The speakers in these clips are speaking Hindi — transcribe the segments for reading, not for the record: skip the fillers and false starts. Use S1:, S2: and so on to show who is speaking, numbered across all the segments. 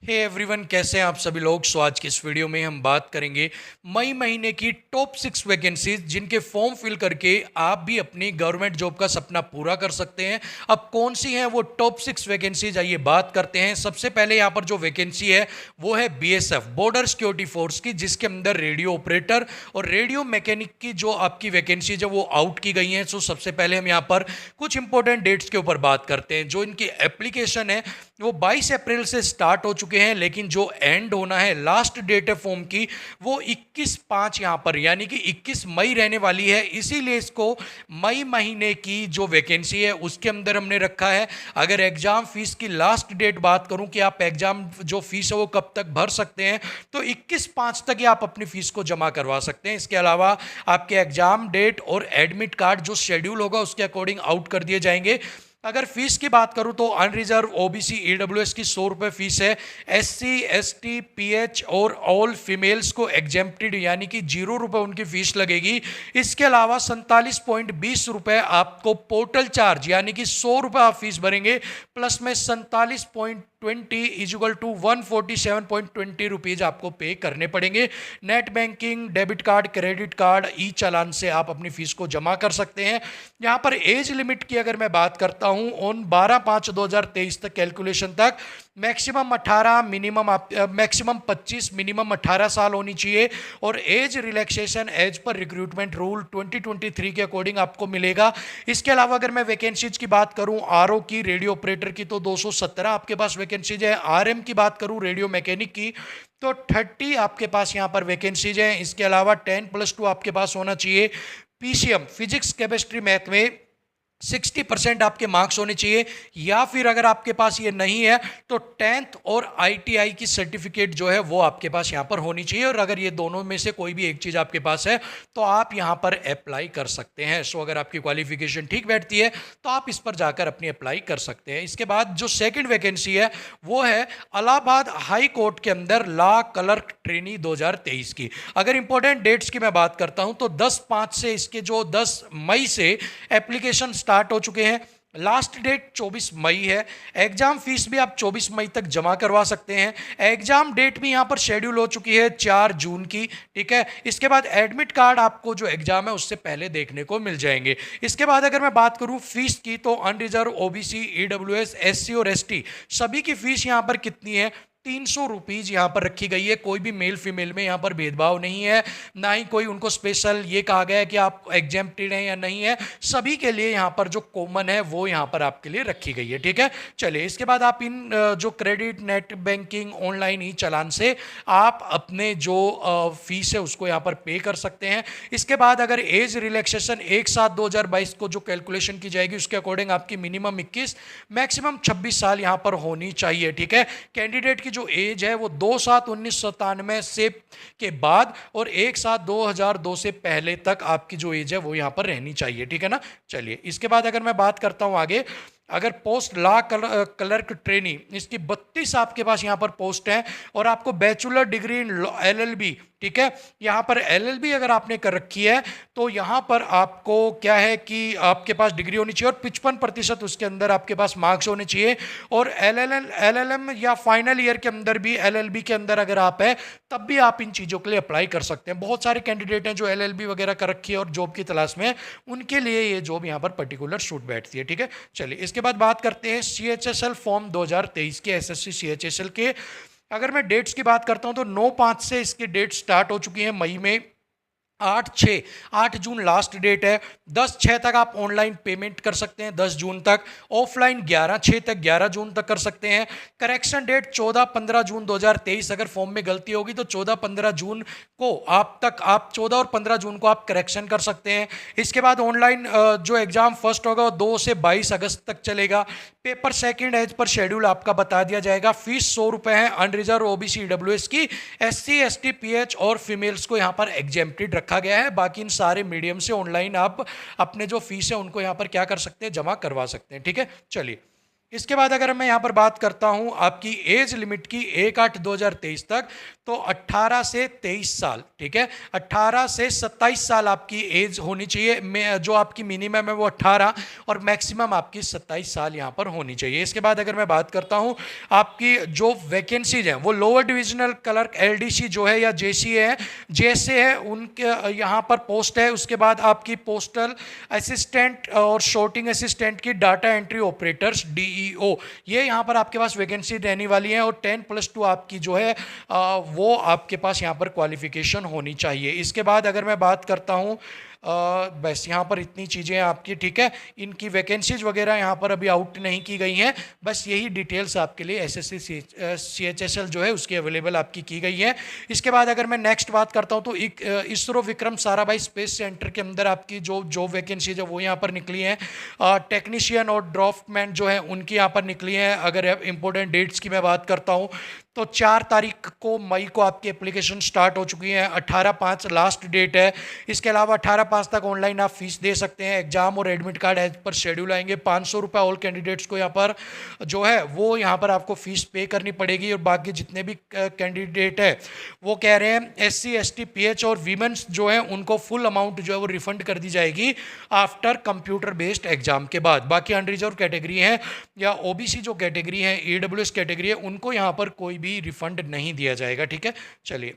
S1: हे एवरीवन, कैसे हैं आप सभी लोग। सो आज की इस वीडियो में हम बात करेंगे मई महीने की टॉप 6 वैकेंसीज जिनके फॉर्म फिल करके आप भी अपनी गवर्नमेंट जॉब का सपना पूरा कर सकते हैं। अब कौन सी हैं वो टॉप 6 वैकेंसीज, आइए बात करते हैं। सबसे पहले यहाँ पर जो वैकेंसी है वो है बीएसएफ बॉर्डर सिक्योरिटी फोर्स की, जिसके अंदर रेडियो ऑपरेटर और रेडियो मैकेनिक की जो आपकी वैकेंसीज है वो आउट की गई हैं। सो सबसे पहले हम यहाँ पर कुछ इंपॉर्टेंट डेट्स के ऊपर बात करते हैं। जो इनकी एप्लीकेशन है वो 22 अप्रैल से स्टार्ट हो चुके हैं, लेकिन जो एंड होना है, लास्ट डेट है फॉर्म की, वो 21/5 यहाँ पर यानी कि 21 मई रहने वाली है। इसीलिए इसको मई महीने की जो वैकेंसी है उसके अंदर हमने रखा है। अगर एग्जाम फीस की लास्ट डेट बात करूं कि आप एग्जाम जो फीस है वो कब तक भर सकते हैं, तो 21/5 तक ही आप अपनी फीस को जमा करवा सकते हैं। इसके अलावा आपके एग्जाम डेट और एडमिट कार्ड जो शेड्यूल होगा उसके अकॉर्डिंग आउट कर दिए जाएंगे। अगर फीस की बात करूं तो अनरिजर्व ओबीसी ईडब्ल्यूएस की 100 रुपये फीस है। एससी एसटी पीएच और ऑल फीमेल्स को एग्जेम्प्टेड यानी कि 0 रुपये उनकी फीस लगेगी। इसके अलावा 47.20 आपको पोर्टल चार्ज यानी कि 100 रुपये आप फीस भरेंगे, प्लस में 47.20 इजिकल टू 147.20 रुपीज़ आपको पे करने पड़ेंगे। Net banking, debit card, credit card, e चालान से आप अपनी फीस को जमा कर सकते हैं। यहाँ पर एज लिमिट की अगर मैं बात करता हूँ, ऑन 12/5/2023 तक कैलकुलेशन तक मैक्सिमम 18, मैक्सिमम 25, मिनिमम 18 साल होनी चाहिए। और एज रिलैक्सेशन एज पर रिक्रूटमेंट रूल 2023 के अकॉर्डिंग आपको मिलेगा। इसके अलावा अगर मैं वैकेंसीज की बात करूं, आरओ की, रेडियो ऑपरेटर की तो 217 आपके पास वैकेंसीज है। आरएम की बात करूं, रेडियो मैकेनिक की, तो 30 आपके पास यहां पर वैकेंसीज है। इसके अलावा 10+2 आपके पास होना चाहिए। पीसीएम फिजिक्स केमिस्ट्री मैथ में 60% आपके मार्क्स होने चाहिए, या फिर अगर आपके पास ये नहीं है तो 10th और आईटीआई की सर्टिफिकेट जो है वो आपके पास यहाँ पर होनी चाहिए। और अगर ये दोनों में से कोई भी एक चीज़ आपके पास है तो आप यहाँ पर अप्लाई कर सकते हैं। सो अगर आपकी क्वालिफिकेशन ठीक बैठती है तो आप इस पर जाकर अपनी अप्लाई कर सकते हैं। इसके बाद जो सेकेंड वैकेंसी है वो है इलाहाबाद हाई कोर्ट के अंदर लॉ क्लर्क ट्रेनी 2023 की। अगर इंपॉर्टेंट डेट्स की मैं बात करता हूँ तो 10/5 से इसके जो 10 मई से एप्लीकेशन स्टार्ट हो चुके हैं। लास्ट डेट 24 मई है। एग्जाम फीस भी आप 24 मई तक जमा करवा सकते हैं। एग्जाम डेट भी यहां पर शेड्यूल हो चुकी है 4 जून की, ठीक है। इसके बाद एडमिट कार्ड आपको जो एग्जाम है उससे पहले देखने को मिल जाएंगे। इसके बाद अगर मैं बात करूं फीस की, तो अनरिजर्व ओबीसी ईडब्ल्यूएस एससी और एसटी सभी की फीस यहां पर कितनी है, 300 रुपीज़ यहाँ पर रखी गई है। कोई भी मेल फीमेल में यहाँ पर भेदभाव नहीं है, ना ही कोई उनको स्पेशल ये कहा गया है कि आप एग्जेम्प्टेड हैं या नहीं है। सभी के लिए यहाँ पर जो कॉमन है वो यहाँ पर आपके लिए रखी गई है, ठीक है। चलिए, इसके बाद आप इन जो क्रेडिट, नेट बैंकिंग, ऑनलाइन ही चालान से आप अपने जो फीस है उसको यहाँ पर पे कर सकते हैं। इसके बाद अगर एज रिलैक्सेशन 1/7/2022 को जो कैलकुलेशन की जाएगी उसके अकॉर्डिंग आपकी मिनिमम 21, मैक्सिमम 26 साल यहाँ पर होनी चाहिए, ठीक है। कैंडिडेट जो एज है वो 2/7/1997 से के बाद और 1/7/2002 से पहले तक आपकी जो एज है वो यहां पर रहनी चाहिए, ठीक है ना। चलिए, इसके बाद अगर मैं बात करता हूं आगे, अगर पोस्ट लॉ क्लर्क ट्रेनी, इसकी 32 आपके पास यहाँ पर पोस्ट है। और आपको बैचलर डिग्री इन एलएलबी, ठीक है, यहाँ पर एलएलबी अगर आपने कर रखी है तो यहाँ पर आपको क्या है कि आपके पास डिग्री होनी चाहिए और 55% उसके अंदर आपके पास मार्क्स होने चाहिए। और एलएलएम या फाइनल ईयर के अंदर भी, एलएलबी के अंदर अगर आप है तब भी आप इन चीज़ों के लिए अप्लाई कर सकते हैं। बहुत सारे कैंडिडेट हैं जो एलएलबी वगैरह कर रखी है और जॉब की तलाश में, उनके लिए ये जॉब यहाँ पर पर्टिकुलर सूट बैठती है, ठीक है। चलिए, इसके बाद बात करते हैं सीएचएसएल फॉर्म 2023 के, एसएससी सीएचएसएल के। अगर मैं डेट्स की बात करता हूं तो 9/5 से इसकी डेट स्टार्ट हो चुकी है मई में। 8 जून लास्ट डेट है। 10/6 तक आप ऑनलाइन पेमेंट कर सकते हैं, 10 जून तक। ऑफलाइन 11/6 तक, 11 जून तक कर सकते हैं। करेक्शन डेट 14-15 जून 2023। अगर फॉर्म में गलती होगी तो 14-15 जून को आप 14 और 15 जून को आप करेक्शन कर सकते हैं। इसके बाद ऑनलाइन जो एग्जाम फर्स्ट होगा वो 2 से 22 अगस्त तक चलेगा। पेपर सेकंड एज पर शेड्यूल आपका बता दिया जाएगा। फीस 100 रुपये है। अनरिजर्व ओबीसी ईडब्ल्यूएस की, एससी एसटी पीएच और फीमेल्स को यहाँ पर एग्जेम्प्टेड रखा गया है। बाकी इन सारे मीडियम से ऑनलाइन आप अपने जो फीस है उनको यहाँ पर क्या कर सकते हैं, जमा करवा सकते हैं, ठीक है। चलिए, इसके बाद अगर मैं यहाँ पर बात करता हूँ आपकी एज लिमिट की 1/8/2023 तक, तो 18 से 23 साल, ठीक है, 18 से 27 साल आपकी एज होनी चाहिए। जो आपकी मिनिमम है वो 18 और मैक्सिमम आपकी 27 साल यहाँ पर होनी चाहिए। इसके बाद अगर मैं बात करता हूँ आपकी जो वैकेंसीज हैं वो लोअर डिविजनल क्लर्क एलडीसी जो है या जेसीए है, जैसे है उनके यहाँ पर पोस्ट है। उसके बाद आपकी पोस्टल असिस्टेंट और शॉर्टिंग असिस्टेंट की डाटा एंट्री ऑपरेटर्स डीईओ, ये यहाँ पर आपके पास वैकेंसी रहने वाली है और 10+2 आपकी जो है वो आपके पास यहाँ पर क्वालिफिकेशन होनी चाहिए। इसके बाद अगर मैं बात करता हूँ बस यहाँ पर इतनी चीज़ें हैं आपकी, ठीक है, इनकी वैकेंसीज वगैरह यहाँ पर अभी आउट नहीं की गई हैं, बस यही डिटेल्स आपके लिए एसएससी सीएचएसएल जो है उसकी अवेलेबल आपकी की गई है। इसके बाद अगर मैं नेक्स्ट बात करता हूँ तो इसरो विक्रम साराभाई स्पेस सेंटर के अंदर आपकी जो जॉब वैकेंसीज है वो यहाँ पर निकली हैं। टेक्नीशियन और ड्राफ्टमैन जो है उनकी यहाँ पर निकली हैं। अगर इंपॉर्टेंट डेट्स की मैं बात करता हूँ तो 4 तारीख को मई को आपकी एप्लीकेशन स्टार्ट हो चुकी है, 18/5 लास्ट डेट है। इसके अलावा 18/5 तक ऑनलाइन आप फीस दे सकते हैं। एग्जाम और एडमिट कार्ड एज पर शेड्यूल आएंगे। 500 रुपये ऑल कैंडिडेट्स को यहाँ पर जो है वो यहाँ पर आपको फीस पे करनी पड़ेगी। और बाकी जितने भी कैंडिडेट है वो कह रहे हैं SC ST PH और वीमेंस जो है उनको फुल अमाउंट जो है वो रिफंड कर दी जाएगी आफ्टर कंप्यूटर बेस्ड एग्जाम के बाद। बाकी अनरिजर्व कैटेगरी है या OBC जो कैटेगरी है, EWS कैटेगरी है, उनको यहाँ पर कोई भी रिफंड नहीं दिया जाएगा, ठीक है। चलिए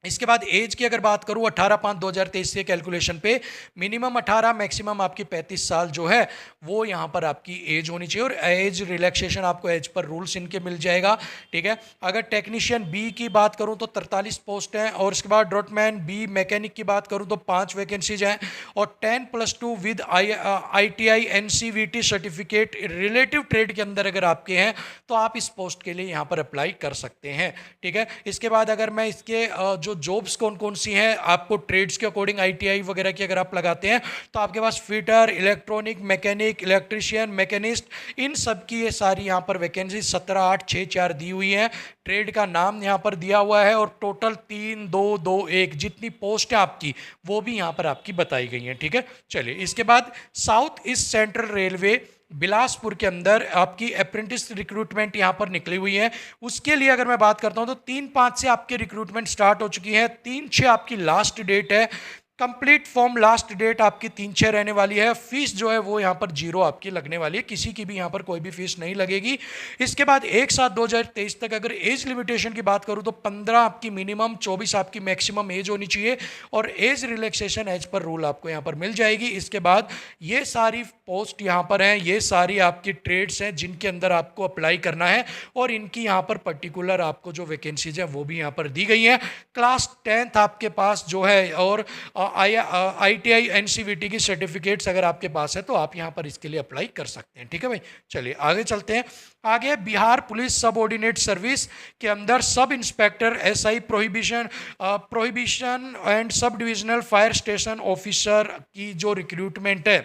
S1: इसके बाद एज की अगर बात करूं 18/5/2023 से कैलकुलेशन पे मिनिमम 18 मैक्सिमम आपकी 35 साल जो है वो यहाँ पर आपकी एज होनी चाहिए। और एज रिलैक्सेशन आपको एज पर रूल्स इनके मिल जाएगा, ठीक है। अगर टेक्नीशियन बी की बात करूं तो 43 पोस्ट हैं। और इसके बाद ड्रॉटमैन बी मैकेनिक की बात करूं तो 5 वैकेंसीज हैं। और 10+2 with ITI NCVT certificate relative trade के अंदर अगर आपके हैं तो आप इस पोस्ट के लिए यहाँ पर अप्लाई कर सकते हैं, ठीक है। इसके बाद अगर मैं इसके जो जॉब्स कौन कौन सी हैं आपको ट्रेड्स के अकॉर्डिंग ITI वगैरह की अगर आप लगाते हैं तो आपके पास fitter, electronic, mechanic, electrician, machinist, इन सब की ये सारी यहाँ पर वैकेंसी 17/8/6/4 दी हुई है। ट्रेड का नाम यहाँ पर दिया हुआ है और टोटल 3-2-2-1 जितनी पोस्ट है आपकी वो भी यहाँ पर आपकी बताई गई हैं, ठीक है। चलिए इसके बाद south east central railway Bilaspur के अंदर आपकी अप्रेंटिस रिक्रूटमेंट यहाँ पर निकली हुई है। उसके लिए अगर मैं बात करता हूँ तो 3/5 से आपकी रिक्रूटमेंट स्टार्ट हो चुकी है। 3/6 आपकी लास्ट डेट है। कंप्लीट फॉर्म लास्ट डेट आपकी 3/6 रहने वाली है। फीस जो है वो यहाँ पर 0 आपकी लगने वाली है, किसी की भी यहाँ पर कोई भी फीस नहीं लगेगी। इसके बाद 1/7/2023 तक अगर एज लिमिटेशन की बात करूँ तो 15 आपकी मिनिमम, 24 आपकी मैक्सिमम एज होनी चाहिए और एज रिलैक्सेशन एज पर रूल आपको यहाँ पर मिल जाएगी। इसके बाद ये सारी पोस्ट यहाँ पर हैं, ये सारी आपकी ट्रेड्स हैं जिनके अंदर आपको अप्लाई करना है और इनकी यहाँ पर पर्टिकुलर आपको जो वैकेंसीज हैं वो भी यहाँ पर दी गई हैं। क्लास 10th आपके पास जो है और ITI NCVT की सर्टिफिकेट्स अगर आपके पास है तो आप यहाँ पर इसके लिए अप्लाई कर सकते हैं, ठीक है भाई। चलिए आगे चलते हैं। आगे बिहार पुलिस सब ऑर्डिनेट सर्विस के अंदर sub inspector SI prohibition and sub divisional fire station officer की जो रिक्रूटमेंट है,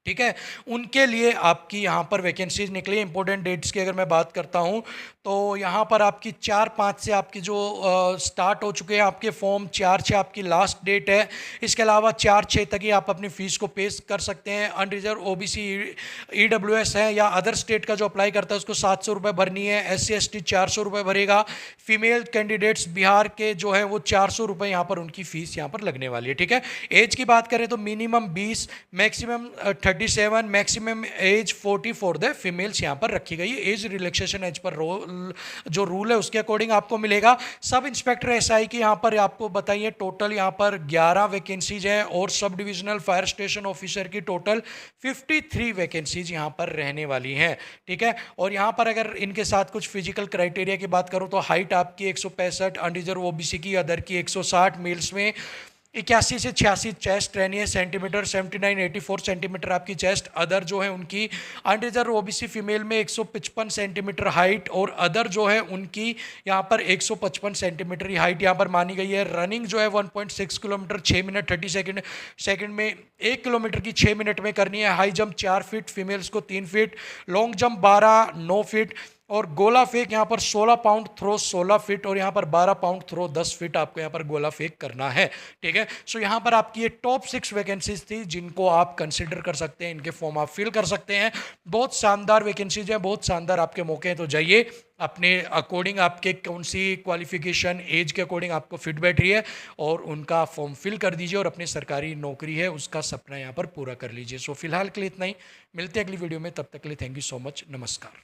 S1: ठीक है, उनके लिए आपकी यहाँ पर वैकेंसीज निकली। इंपॉर्टेंट डेट्स की अगर मैं बात करता हूँ तो यहाँ पर आपकी 4/5 से आपकी जो स्टार्ट हो चुके हैं आपके फॉर्म, 4/6 आपकी लास्ट डेट है। इसके अलावा 4/6 तक ही आप अपनी फ़ीस को पे कर सकते हैं। अनरिजर्व OBC EWS है या अदर स्टेट का जो अप्लाई करता है उसको 700 रुपये भरनी है। SC ST 400 रुपये भरेगा। फीमेल कैंडिडेट्स बिहार के जो है वो 400 रुपये यहाँ पर उनकी फ़ीस यहाँ पर लगने वाली है, ठीक है। एज की बात करें तो minimum 20, maximum 37, maximum age 40 for the females यहाँ पर रखी गई है। एज रिलैक्सेशन एज पर जो रूल है उसके अकॉर्डिंग आपको मिलेगा। सब इंस्पेक्टर SI की यहाँ पर आपको बताइए टोटल यहाँ पर 11 वैकेंसीज हैं और sub divisional fire station officer की टोटल 53 वैकेंसीज यहाँ पर रहने वाली हैं, ठीक है। और यहाँ पर अगर इनके साथ कुछ फिजिकल क्राइटेरिया की बात करूँ तो हाइट आपकी 165, अनरिजर्व OBC की अदर की 160, मेल्स में 81 से 86 चेस्ट रहनी है सेंटीमीटर, 79-84 सेंटीमीटर आपकी चेस्ट। अदर जो है उनकी अनरिजर्व OBC फीमेल में 155 सेंटीमीटर हाइट और अदर जो है उनकी यहाँ पर 155 सेंटीमीटर हाइट यहाँ पर मानी गई है। रनिंग जो है 1.6 किलोमीटर 6 मिनट 30 सेकेंड में, 1 किलोमीटर की 6 मिनट में करनी है। हाई जंप 4 फीट फीमेल्स को 3 फीट, लॉन्ग जंप 12 9 फीट और गोला फेंक यहाँ पर 16 पाउंड थ्रो 16 फीट और यहाँ पर 12 पाउंड थ्रो 10 फीट आपको यहाँ पर गोला फेंक करना है। ठीक है, सो यहाँ पर आपकी ये टॉप 6 वैकेंसीज थी जिनको आप कंसिडर कर सकते हैं, इनके फॉर्म आप फिल कर सकते हैं। बहुत शानदार वैकेंसीज हैं, बहुत शानदार आपके मौके हैं, तो जाइए अपने अकॉर्डिंग, आपके कौन सी क्वालिफिकेशन एज के अकॉर्डिंग आपको फिट बैठ रही है और उनका फॉर्म फिल कर दीजिए और अपनी सरकारी नौकरी है उसका सपना यहाँ पर पूरा कर लीजिए। सो फिलहाल के लिए इतना ही, मिलते हैं अगली वीडियो में, तब तक के लिए थैंक यू सो मच, नमस्कार।